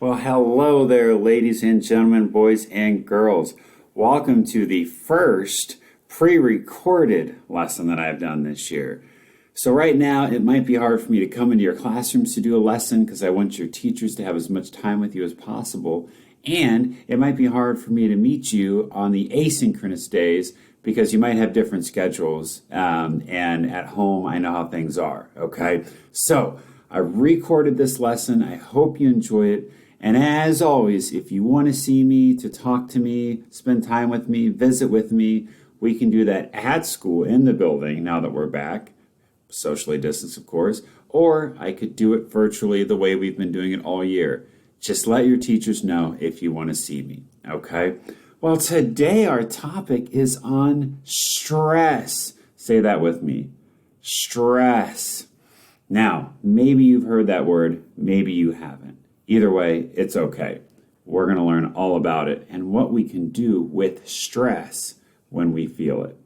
Well, hello there, ladies and gentlemen, boys and girls. Welcome to the first pre-recorded lesson that I've done this year. So right now, it might be hard for me to come into your classrooms to do a lesson because I want your teachers to have as much time with you as possible. And it might be hard for me to meet you on the asynchronous days because you might have different schedules. And at home, I know how things are, okay? So I recorded this lesson. I hope you enjoy it. And as always, if you want to see me, to talk to me, spend time with me, visit with me, we can do that at school in the building now that we're back, socially distanced, of course, or I could do it virtually the way we've been doing it all year. Just let your teachers know if you want to see me, okay? Well, today our topic is on stress. Say that with me. Stress. Now, maybe you've heard that word, maybe you haven't. Either way, it's okay. We're going to learn all about it and what we can do with stress when we feel it.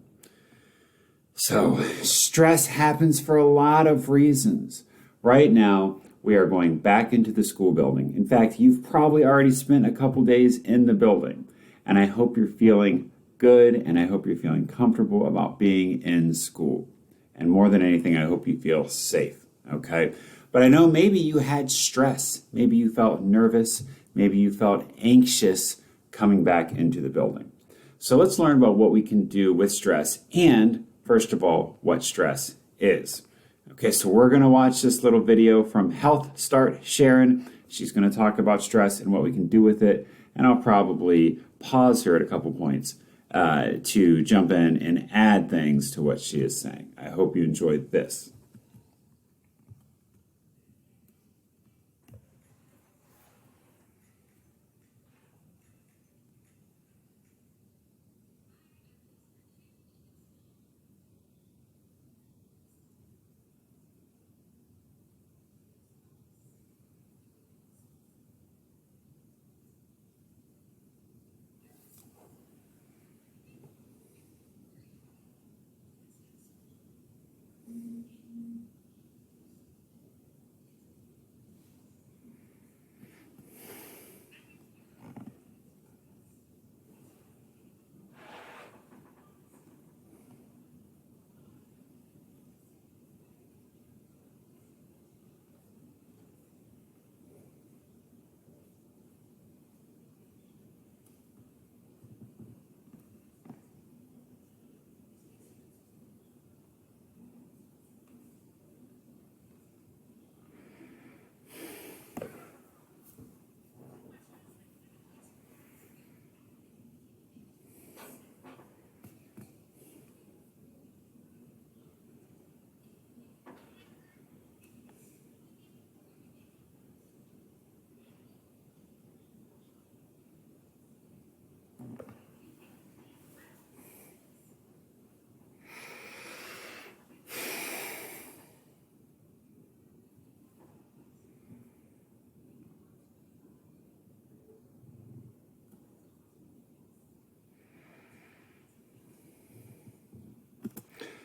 So, stress happens for a lot of reasons. Right now, we are going back into the school building. In fact, you've probably already spent a couple days in the building. And I hope you're feeling good and I hope you're feeling comfortable about being in school. And more than anything, I hope you feel safe, okay? But I know maybe you had stress. Maybe you felt nervous. Maybe you felt anxious coming back into the building. So let's learn about what we can do with stress and, first of all, what stress is. Okay, so we're going to watch this little video from Health Start Sharon. She's going to talk about stress and what we can do with it. And I'll probably pause her at a couple points to jump in and add things to what she is saying. I hope you enjoyed this.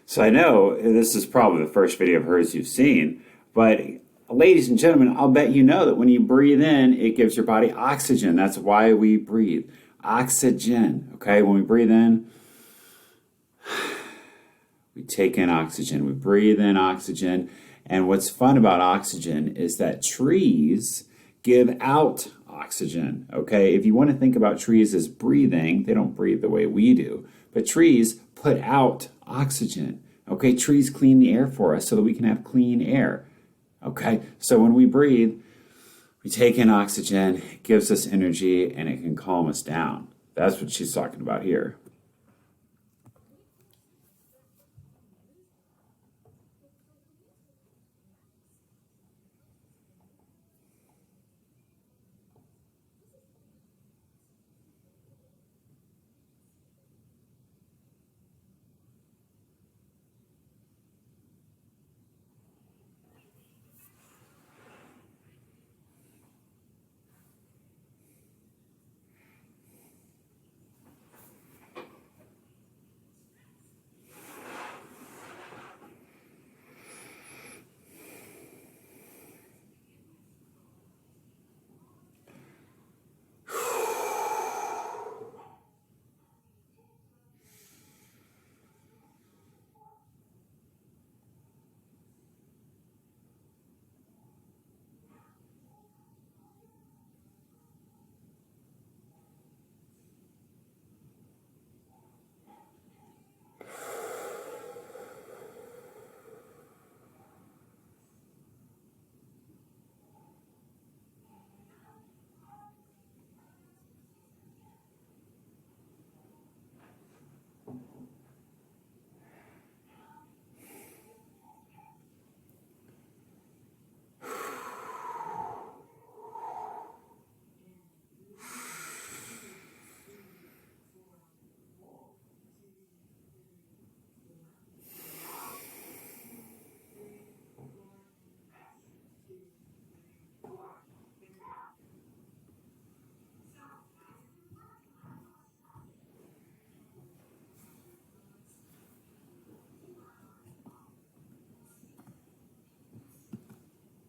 So I know this is probably the first video of hers you've seen, but ladies and gentlemen, I'll bet you know that when you breathe in, it gives your body oxygen. That's why we breathe. Oxygen, okay? When we breathe in, we take in oxygen. We breathe in oxygen. And what's fun about oxygen is that trees give out oxygen, okay? If you want to think about trees as breathing, they don't breathe the way we do, but trees put out oxygen, okay? Trees clean the air for us so that we can have clean air, okay? So when we breathe, we take in oxygen, it gives us energy, and it can calm us down. That's what she's talking about here.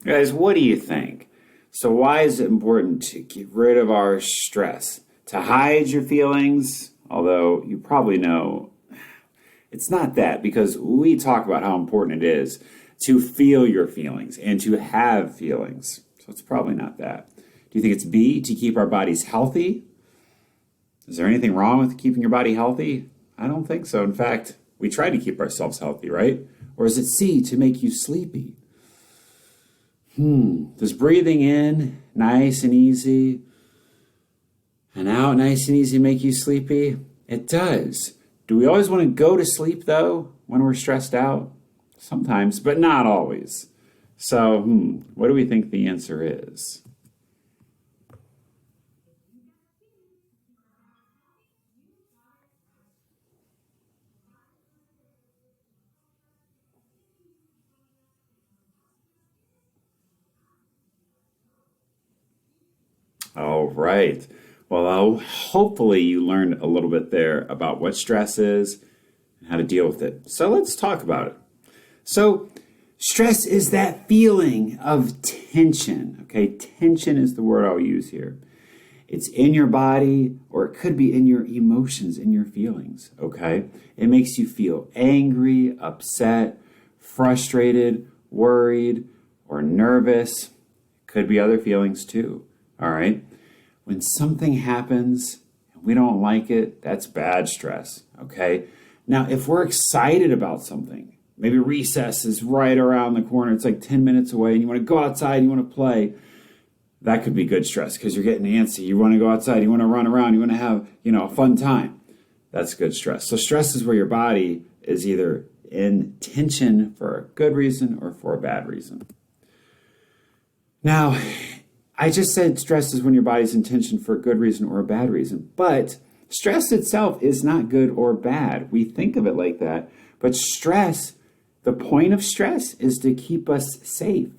Guys, what do you think? So why is it important to get rid of our stress? To hide your feelings? Although you probably know it's not that, because we talk about how important it is to feel your feelings and to have feelings. So it's probably not that. Do you think it's B, to keep our bodies healthy? Is there anything wrong with keeping your body healthy? I don't think so. In fact, we try to keep ourselves healthy, right? Or is it C, to make you sleepy? Does breathing in nice and easy and out nice and easy make you sleepy? It does. Do we always want to go to sleep, though, when we're stressed out? Sometimes, but not always. So, what do we think the answer is? All right. Well, hopefully you learned a little bit there about what stress is and how to deal with it. So let's talk about it. So stress is that feeling of tension. Okay, tension is the word I'll use here. It's in your body, or it could be in your emotions, in your feelings. Okay, it makes you feel angry, upset, frustrated, worried, or nervous. Could be other feelings too. All right. When something happens and we don't like it, that's bad stress. Okay. Now, if we're excited about something, maybe recess is right around the corner, it's like 10 minutes away, and you want to go outside and you want to play, that could be good stress because you're getting antsy. You want to go outside, you want to run around, you want to have, a fun time. That's good stress. So stress is where your body is either in tension for a good reason or for a bad reason. Now, I just said stress is when your body's in tension for a good reason or a bad reason, but stress itself is not good or bad. We think of it like that, but stress, the point of stress is to keep us safe.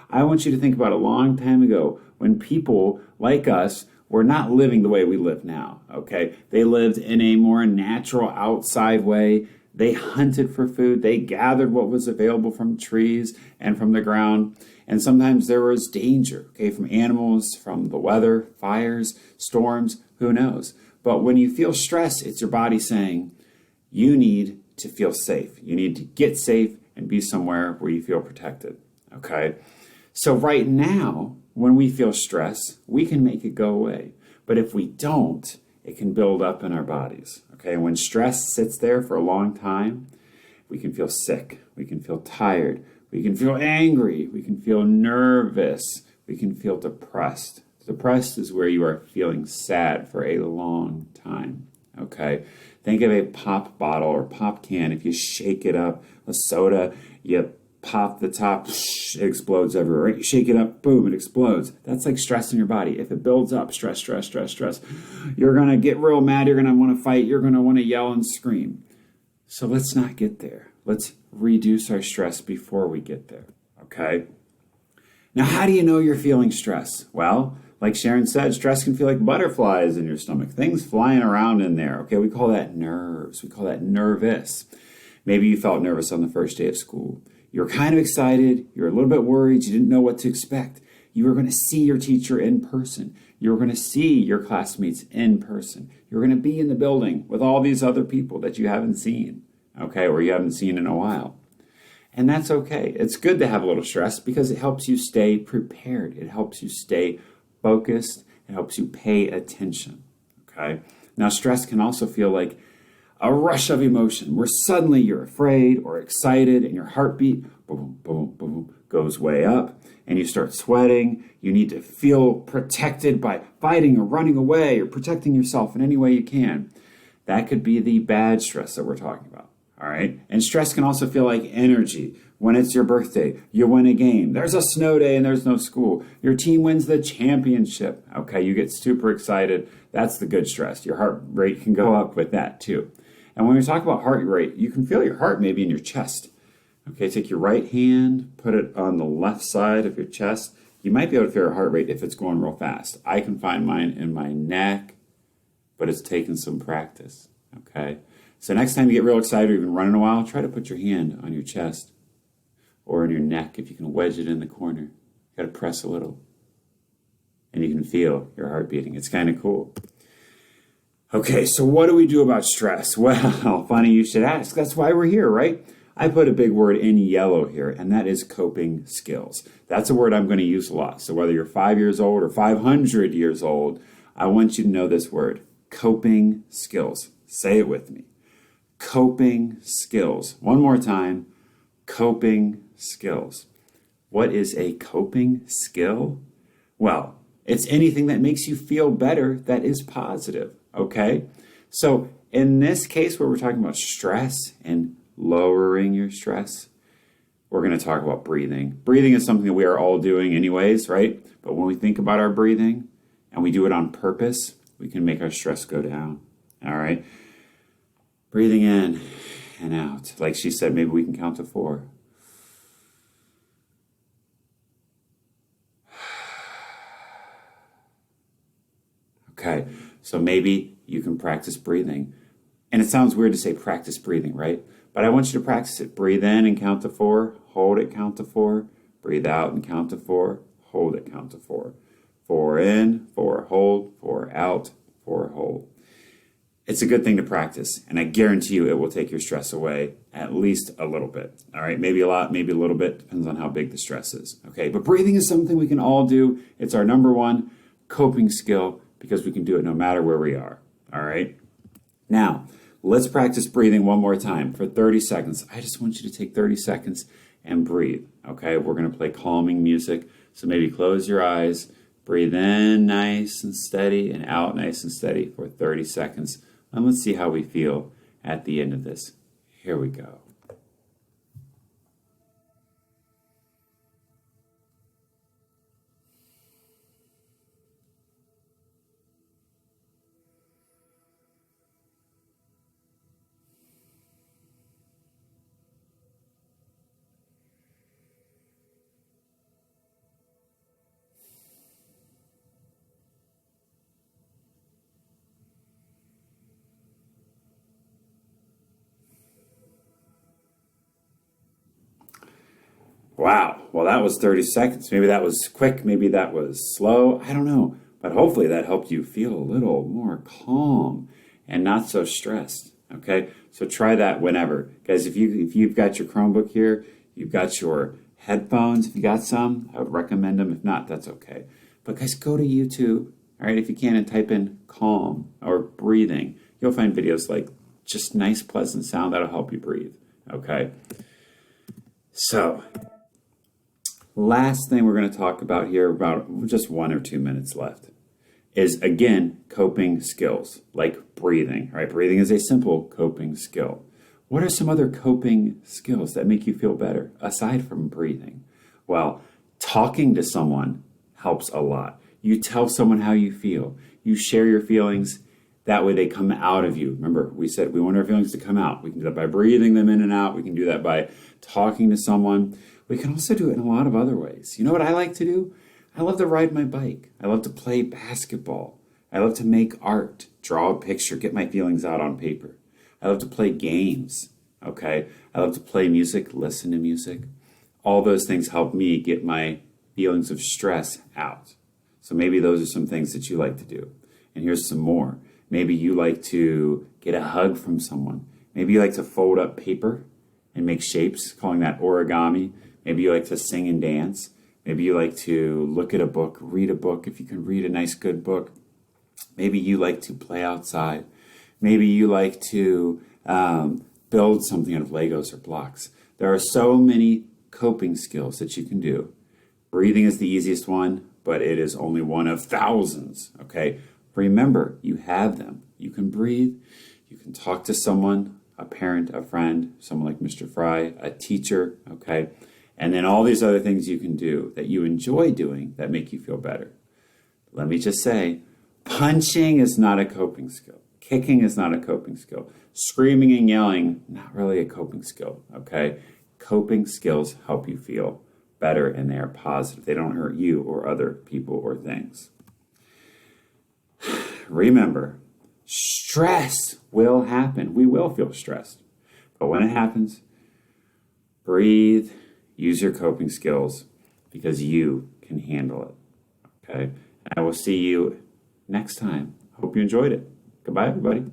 I want you to think about a long time ago when people like us were not living the way we live now, okay? They lived in a more natural outside way. They hunted for food. They gathered what was available from trees and from the ground. And sometimes there was danger, okay, from animals, from the weather, fires, storms, who knows. But when you feel stress, it's your body saying, you need to feel safe. You need to get safe and be somewhere where you feel protected, okay? So right now, when we feel stress, we can make it go away. But if we don't, it can build up in our bodies, okay? When stress sits there for a long time, we can feel sick, we can feel tired, we can feel angry, we can feel nervous, we can feel depressed. Depressed is where you are feeling sad for a long time, okay? Think of a pop bottle or pop can. If you shake it up, a soda, you pop the top, it explodes everywhere, right? You shake it up, boom, it explodes. That's like stress in your body. If it builds up, stress, you're going to get real mad, you're going to want to fight, you're going to want to yell and scream. So let's not get there. Let's reduce our stress before we get there, okay? Now, how do you know you're feeling stress? Well, like Sharon said, stress can feel like butterflies in your stomach, things flying around in there, okay? We call that nerves. We call that nervous. Maybe you felt nervous on the first day of school. You were kind of excited. You were a little bit worried. You didn't know what to expect. You were going to see your teacher in person. You were going to see your classmates in person. You were going to be in the building with all these other people that you haven't seen, okay, or you haven't seen in a while. And that's okay. It's good to have a little stress because it helps you stay prepared. It helps you stay focused. It helps you pay attention, okay? Now, stress can also feel like a rush of emotion where suddenly you're afraid or excited and your heartbeat, boom, boom, boom, goes way up and you start sweating. You need to feel protected by fighting or running away or protecting yourself in any way you can. That could be the bad stress that we're talking about, all right? And stress can also feel like energy. When it's your birthday, you win a game. There's a snow day and there's no school. Your team wins the championship. Okay, you get super excited. That's the good stress. Your heart rate can go up with that too. And when we talk about heart rate, you can feel your heart maybe in your chest. Okay, take your right hand, put it on the left side of your chest. You might be able to feel your heart rate if it's going real fast. I can find mine in my neck, but it's taken some practice. Okay, so next time you get real excited or you've been running a while, try to put your hand on your chest or in your neck if you can wedge it in the corner. got to press a little. And you can feel your heart beating. It's kind of cool. Okay, so what do we do about stress? Well, funny you should ask. That's why we're here, right? I put a big word in yellow here, and that is coping skills. That's a word I'm going to use a lot. So whether you're 5 years old or 500 years old, I want you to know this word, coping skills. Say it with me. Coping skills. One more time, coping skills. What is a coping skill? Well, it's anything that makes you feel better that is positive, okay? So in this case where we're talking about stress and lowering your stress, we're going to talk about breathing. Breathing is something that we are all doing anyways, right? But when we think about our breathing and we do it on purpose, we can make our stress go down, all right? Breathing in and out. Like she said, maybe we can count to 4. Okay, so maybe you can practice breathing. And it sounds weird to say practice breathing, right? But I want you to practice it. Breathe in and count to 4. Hold it, count to 4. Breathe out and count to 4. Hold it, count to 4. 4 in, 4 hold, 4 out, 4 hold. It's a good thing to practice, and I guarantee you it will take your stress away at least a little bit. All right, maybe a lot, maybe a little bit, depends on how big the stress is. Okay, but breathing is something we can all do. It's our number one coping skill because we can do it no matter where we are. All right, now let's practice breathing one more time for 30 seconds. I just want you to take 30 seconds and breathe. Okay, we're going to play calming music, so maybe close your eyes, breathe in nice and steady, and out nice and steady for 30 seconds. And let's see how we feel at the end of this. Here we go. Wow, well that was 30 seconds. Maybe that was quick, maybe that was slow, I don't know. But hopefully that helped you feel a little more calm and not so stressed, okay? So try that whenever. Guys, if you've got your Chromebook here, you've got your headphones, if you got some, I would recommend them. If not, that's okay. But guys, go to YouTube, all right, if you can, and type in calm or breathing. You'll find videos like just nice, pleasant sound that'll help you breathe, okay? So, last thing we're going to talk about here, about just 1 or 2 minutes left, is again, coping skills, like breathing, right? Breathing is a simple coping skill. What are some other coping skills that make you feel better aside from breathing? Well, talking to someone helps a lot. You tell someone how you feel. You share your feelings. That way they come out of you. Remember, we said we want our feelings to come out. We can do that by breathing them in and out. We can do that by talking to someone. We can also do it in a lot of other ways. You know what I like to do? I love to ride my bike. I love to play basketball. I love to make art, draw a picture, get my feelings out on paper. I love to play games, okay? I love to play music, listen to music. All those things help me get my feelings of stress out. So maybe those are some things that you like to do. And here's some more. Maybe you like to get a hug from someone. Maybe you like to fold up paper and make shapes, calling that origami. Maybe you like to sing and dance. Maybe you like to look at a book, read a book, if you can read a nice, good book. Maybe you like to play outside. Maybe you like to build something out of Legos or blocks. There are so many coping skills that you can do. Breathing is the easiest one, but it is only one of thousands, okay? Remember, you have them. You can breathe. You can talk to someone, a parent, a friend, someone like Mr. Fry, a teacher, okay? And then all these other things you can do that you enjoy doing that make you feel better. Let me just say, punching is not a coping skill. Kicking is not a coping skill. Screaming and yelling, not really a coping skill, okay? Coping skills help you feel better and they are positive. They don't hurt you or other people or things. Remember, stress will happen. We will feel stressed. But when it happens, breathe, use your coping skills because you can handle it. Okay? I will see you next time. Hope you enjoyed it. Goodbye, everybody.